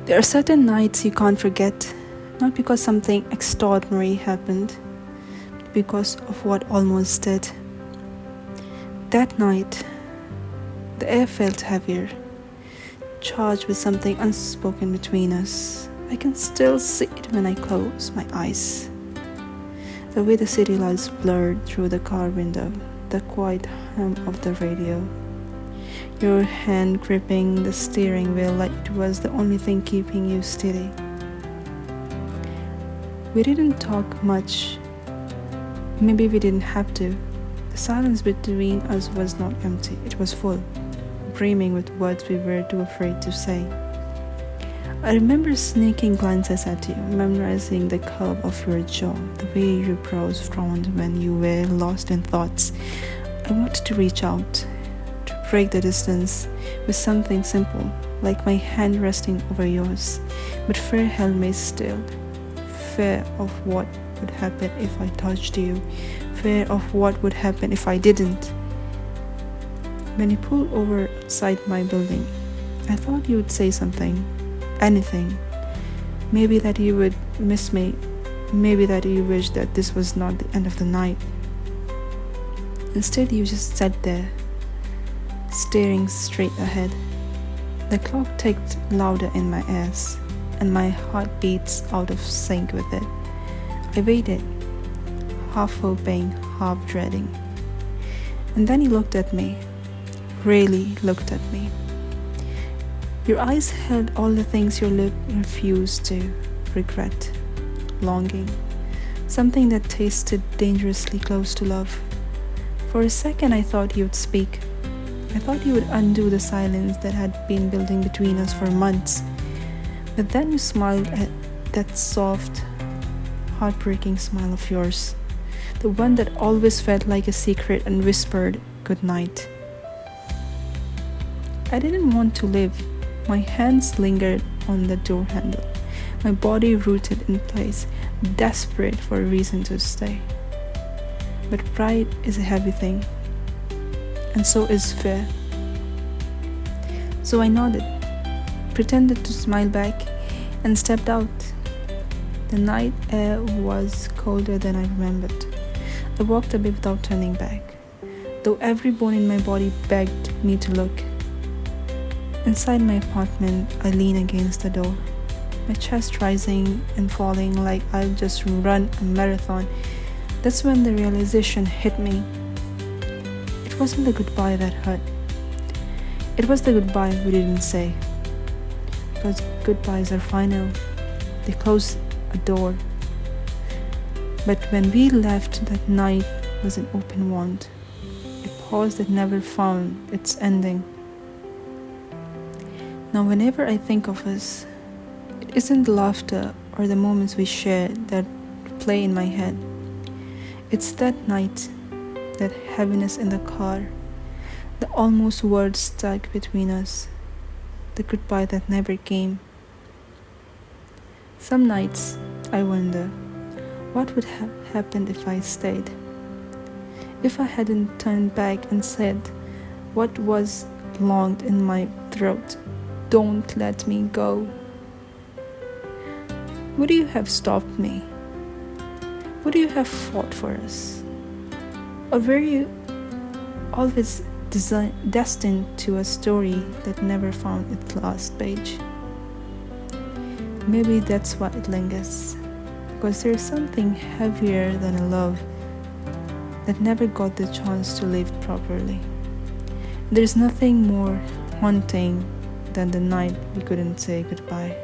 There are certain nights you can't forget, not because something extraordinary happened, but because of what almost did. That night, the air felt heavier, charged with something unspoken between us. I can still see it when I close my eyes. The way the city lights blurred through the car window, the quiet hum of the radio. Your hand gripping the steering wheel like it was the only thing keeping you steady. We didn't talk much. Maybe we didn't have to. The silence between us was not empty, it was full, brimming with words we were too afraid to say. I remember sneaking glances at you, memorizing the curve of your jaw, the way your brows frowned when you were lost in thoughts. I wanted to reach out, to break the distance with something simple, like my hand resting over yours, but fear held me still. Fear of what would happen if I touched you, fear of what would happen if I didn't. When you pulled over outside my building, I thought you would say something, anything. Maybe that you would miss me, maybe that you wish that this was not the end of the night. Instead, you just sat there, staring straight ahead. The clock ticked louder in my ears, and my heart beats out of sync with it. I waited, half hoping, half dreading. And then you looked at me, really looked at me. Your eyes held all the things your lip refused to: regret, longing, something that tasted dangerously close to love. For a second I thought you'd speak. I thought you would undo the silence that had been building between us for months. But then you smiled at that soft, heartbreaking smile of yours, the one that always felt like a secret and whispered good night. I didn't want to live. My hands lingered on the door handle, my body rooted in place, desperate for a reason to stay. But pride is a heavy thing, and so is fear. So I nodded, pretended to smile back, and stepped out. The night air was colder than I remembered. I walked away without turning back, though every bone in my body begged me to look. Inside my apartment, I lean against the door, my chest rising and falling like I've just run a marathon. That's when the realization hit me. It wasn't the goodbye that hurt. It was the goodbye we didn't say. Because goodbyes are final. They close a door. But when we left, that night was an open wound, a pause that never found its ending. Now, whenever I think of us, it isn't the laughter or the moments we shared that play in my head. It's that night, that heaviness in the car, the almost words stuck between us, the goodbye that never came. Some nights, I wonder, what would have happened if I stayed? If I hadn't turned back and said what was longed in my throat, "Don't let me go." Would you have stopped me? Would you have fought for us? Or were you always destined to a story that never found its last page? Maybe that's why it lingers, because there's something heavier than a love that never got the chance to live properly. There's nothing more haunting than the night we couldn't say goodbye.